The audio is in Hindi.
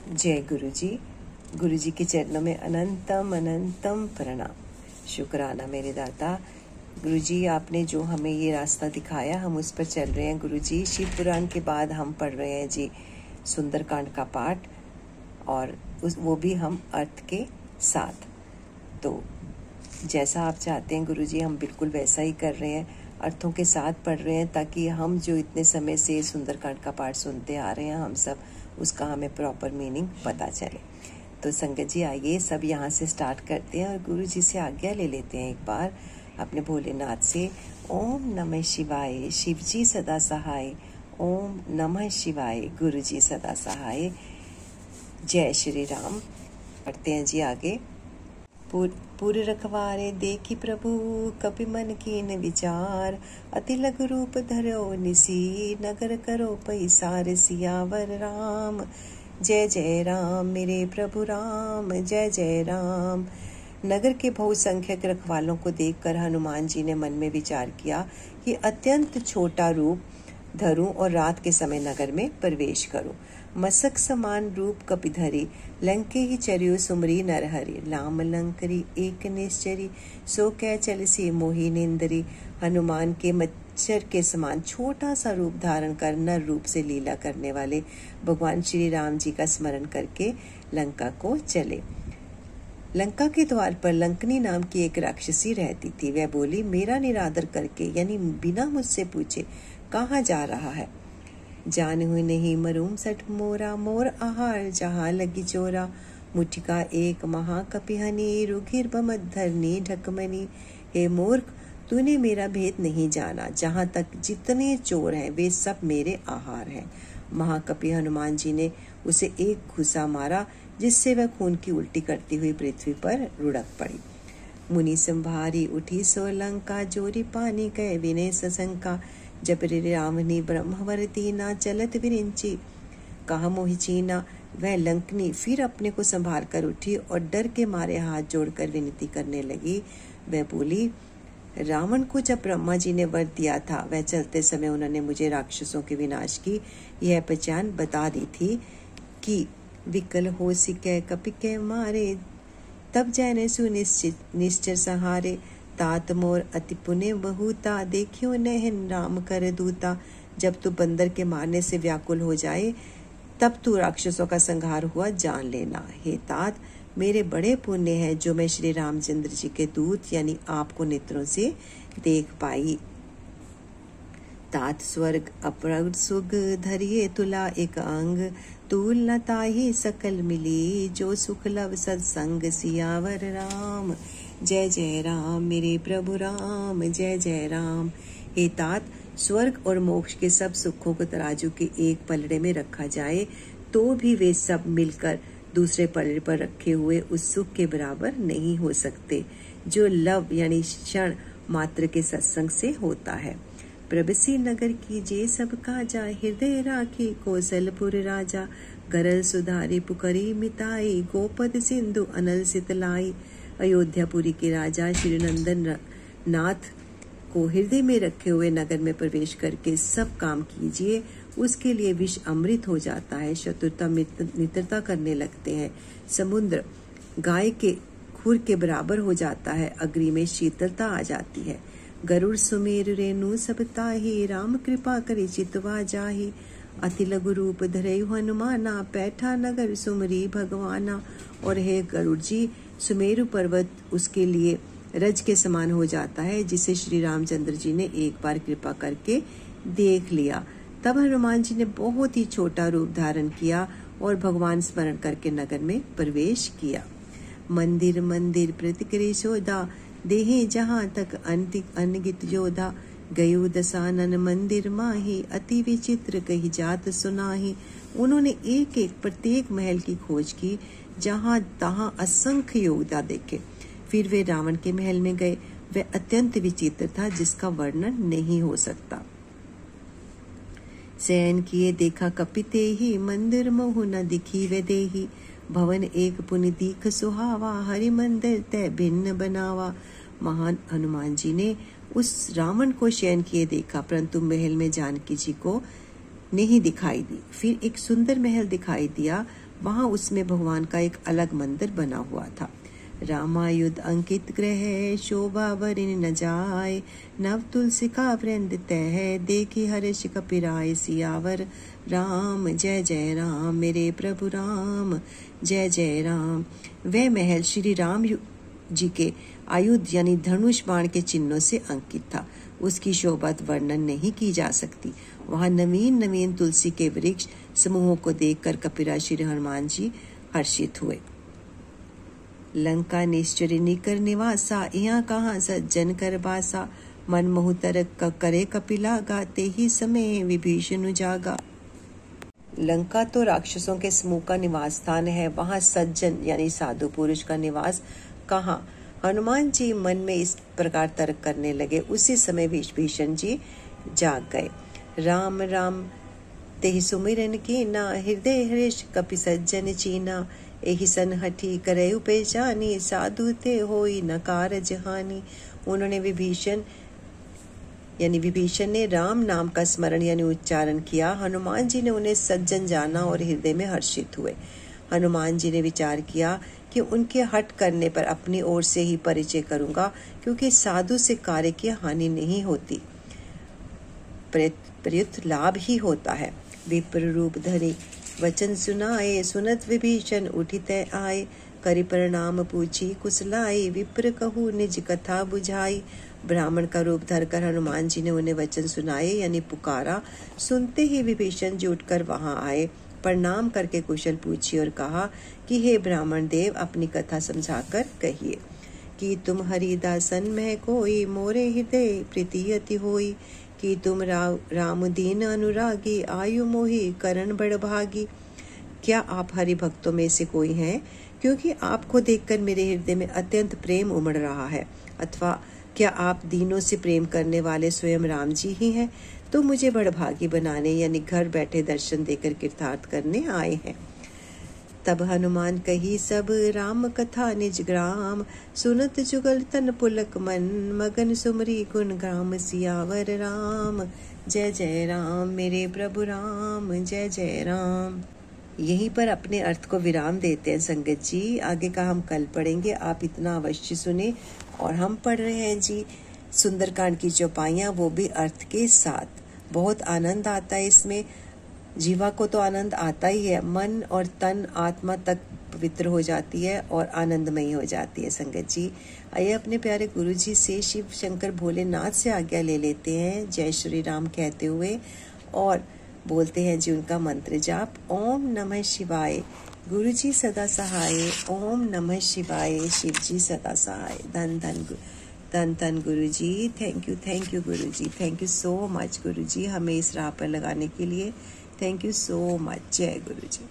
जय गुरु जी के चरणों में अनंतम अनंतम प्रणाम। शुक्राना मेरे दाता। गुरु जी, आपने जो हमें ये रास्ता दिखाया हम उस पर चल रहे हैं। गुरु जी, शिव पुराण के बाद हम पढ़ रहे हैं जी सुंदरकांड का पाठ, और वो भी हम अर्थ के साथ। तो जैसा आप चाहते हैं गुरु जी, हम बिल्कुल वैसा ही कर रहे हैं, अर्थों के साथ पढ़ रहे हैं, ताकि हम जो इतने समय से सुंदरकांड का पाठ सुनते आ रहे हैं हम सब, उसका हमें प्रॉपर मीनिंग पता चले। तो संगत जी, आइए सब यहाँ से स्टार्ट करते हैं और गुरु जी से आज्ञा ले लेते हैं एक बार अपने भोलेनाथ से। ओम नमः शिवाय, शिव जी सदा सहाय। ओम नमः शिवाय, गुरु जी सदा सहाय। जय श्री राम। पढ़ते हैं जी आगे। पुर रखवारे देखी प्रभु, कपि मन कीन विचार। अति लघु रूप धरो निसी, नगर करो पैसार। सियावर राम, जय जय राम मेरे प्रभु राम, जय जय राम। नगर के बहुसंख्यक रखवालों को देखकर हनुमान जी ने मन में विचार किया कि अत्यंत छोटा रूप धरूं और रात के समय नगर में प्रवेश करूं। मसक समान रूप कपिधरी, लंके ही चरियो सुमरी नरहरि। लाम लंकरी एक निश्चरी, सो कै चलसी मोही निंदरी। हनुमान के मच्छर के समान छोटा सा रूप धारण कर नर रूप से लीला करने वाले भगवान श्री राम जी का स्मरण करके लंका को चले। लंका के द्वार पर लंकनी नाम की एक राक्षसी रहती थी। वह बोली, मेरा निरादर करके यानी बिना मुझसे पूछे कहाँ जा रहा है? जान हुई नहीं मरूम सठ मोरा, मोर आहार जहाँ लगी चोरा। मुठिका एक महाकपिहनी, रुधिर बमधरनी ढकमनी। हे मूर्ख, तूने मेरा भेद नहीं जाना। जहाँ तक जितने चोर हैं वे सब मेरे आहार हैं। महाकपि हनुमान जी ने उसे एक घुसा मारा, जिससे वह खून की उल्टी करती हुई पृथ्वी पर लुढ़क पड़ी। मुनि संभारी उठी सो लंका, जोरी पानी कह विनय सशंका। जब रावणी ब्रह्मवरती ना, चलत विरिंची कहा मोहि चीना। वह लंकनी फिर अपने को संभाल कर उठी और डर के मारे हाथ जोड़कर विनती करने लगी। वह बोली, रावण को जब ब्रह्मा जी ने वर दिया था, वह चलते समय उन्होंने मुझे राक्षसों के विनाश की यह पहचान बता दी थी कि विकल हो सिके कपि के मारे। तब जैने सुनिश्चित निश्चर सहारे। तात मोर अति पुण्य बहुता, देखियो नहन राम कर दूता। जब तू बंदर के मारने से व्याकुल हो जाए, तब तू राक्षसों का संहार हुआ जान लेना। हे तात, मेरे बड़े पुण्य है जो मैं श्री रामचंद्र जी के दूत यानी आपको नेत्रों से देख पाई। तात स्वर्ग अपरग सुग, धरिए तुला एक अंग। तूल न ताहि सकल मिली, जो सुख लव सत्संग। सियावर राम, जय जय राम मेरे प्रभु राम, जय जय राम। हे तात, स्वर्ग और मोक्ष के सब सुखों को तराजू के एक पलड़े में रखा जाए तो भी वे सब मिलकर दूसरे पलड़े पर रखे हुए उस सुख के बराबर नहीं हो सकते जो लव यानी क्षण मात्र के सत्संग से होता है। प्रबसी नगर की जे सब काजा, हृदय राखी कौशलपुर राजा। गरल सुधारी पुकरी मिताई, गोपद सिंधु अनल सितलाई। अयोध्यापुरी के राजा श्री नंदन नाथ को हृदय में रखे हुए नगर में प्रवेश करके सब काम कीजिए, उसके लिए विष अमृत हो जाता है। शत्रुता मित्रता करने लगते हैं। समुद्र गाय के खुर के बराबर हो जाता है। अग्नि में शीतलता आ जाती है। गरुड़ सुमेर रेणु सब ताहि, राम कृपा करि चितवा जाहि। अति लघु रूप धरे हनुमाना, पैठा नगर सुमरी भगवाना। और हे गरुड़ जी, सुमेरु पर्वत उसके लिए रज के समान हो जाता है, जिसे श्री रामचंद्र जी ने एक बार कृपा करके देख लिया। तब हनुमान जी ने बहुत ही छोटा रूप धारण किया और भगवान स्मरण करके नगर में प्रवेश किया। मंदिर मंदिर प्रतिक्रिय शोधा, देहे जहाँ तक अनगित योधा। गयो दसानन मंदिर माही, अति विचित्र कही जात सुनाही। उन्होंने एक एक प्रत्येक महल की खोज की, जहाँ तहाँ असंख्य योद्धा देखे। फिर वे रावण के महल में गए। वह अत्यंत विचित्र था, जिसका वर्णन नहीं हो सकता। शयन किए देखा कपिते ही, मंदिर मोह न दिखी वे देही। भवन एक पुनि दीख सुहावा, हरि मंदिर तय भिन्न बनावा। महान हनुमान जी ने उस रावण को शयन किए देखा, परंतु महल में जानकी जी को नहीं दिखाई दी। फिर एक सुंदर महल दिखाई दिया। वहां उसमें भगवान का एक अलग मंदिर बना हुआ था। रामायुध अंकित ग्रह शोभा बरिन न जाय, नव तुलसी का वृंद तह देखी हर्ष कपिराय। सियावर राम जय जय राम, मेरे प्रभु राम जय जय राम। वह महल श्री राम जी के आयुध यानी धनुष बाण के चिन्हों से अंकित था। उसकी शोभा वर्णन नहीं की जा सकती। वहां नवीन नवीन तुलसी के वृक्ष समूहों को देखकर कपिराज श्री हनुमान जी हर्षित हुए। लंका निश्चर निकर निवासा, यहाँ कहाँ सज्जन कर बासा। मन मोहु तरक करे कपिला, गाते ही समय विभीषण जागा। लंका तो राक्षसों के समूह का निवास स्थान है, वहाँ सज्जन यानी साधु पुरुष का निवास कहाँ। हनुमान जी मन में इस प्रकार तर्क करने लगे। उसी समय विभीषण जी जाग गए। राम राम तेहि सुमिरन कीना, हृदय हर्ष कपि सज्जन चीना। एहि सन हठी करयु पहचानी, साधु ते होई न कारज हानि। उन्होंने विभीषण ने राम नाम का स्मरण यानी उच्चारण किया। हनुमान जी ने उन्हें सज्जन जाना और हृदय में हर्षित हुए। हनुमान जी ने विचार किया कि उनके हट करने पर अपनी ओर से ही परिचय करूंगा, क्योंकि साधु से कार्य की हानि नहीं होती, प्रयुक्त लाभ ही होता है। विप्र रूप धरे वचन सुनाए, सुनत विभीषण उठित आए। करि प्रणाम पूछी कुशलाई, विप्र कहू निज कथा बुझाई। ब्राह्मण का रूप धरकर हनुमान जी ने उन्हें वचन सुनाए यानी पुकारा। सुनते ही विभीषण जी उठकर वहां आए, प्रणाम करके कुशल पूछी और कहा कि हे ब्राह्मण देव, अपनी कथा समझाकर कहिए कि तुम हरिदासन में कोई, मोरे हृदय प्रीति अति होई। कि तुम राम दीन अनुरागी, आयु मोही करण बड़ भागी। क्या आप हरि भक्तों में से कोई हैं? क्योंकि आपको देखकर मेरे हृदय में अत्यंत प्रेम उमड़ रहा है। अथवा क्या आप दीनों से प्रेम करने वाले स्वयं राम जी ही हैं? तो मुझे बड़भागी बनाने यानी घर बैठे दर्शन देकर कृतार्थ करने आए हैं। तब हनुमान कही सब राम कथा निज ग्राम, सुनत जुगल तन पुलक मन, मगन सुमरी गुण ग्राम। सियावर राम जय जय राम, मेरे प्रभु राम जय जय राम। यहीं पर अपने अर्थ को विराम देते हैं संगत जी। आगे का हम कल पढ़ेंगे, आप इतना अवश्य सुने। और हम पढ़ रहे हैं जी सुंदरकांड की चौपाइयाँ, वो भी अर्थ के साथ। बहुत आनंद आता है इसमें। जीवा को तो आनंद आता ही है, मन और तन आत्मा तक पवित्र हो जाती है और आनंदमयी हो जाती है संगत जी। आइए अपने प्यारे गुरु जी से शिव शंकर भोलेनाथ से आज्ञा ले लेते हैं, जय श्री राम कहते हुए, और बोलते हैं जी उनका मंत्र जाप, ओम नमः शिवाय। गुरु जी सदा सहाय, ओम नमः शिवाय। शिव जी सदा सहाय। धन धन गुरु जी। Thank you Guru ji. Thank you so much गुरु जी, हमें इस राह पर लगाने के लिए। Thank you so much. जय गुरु जी।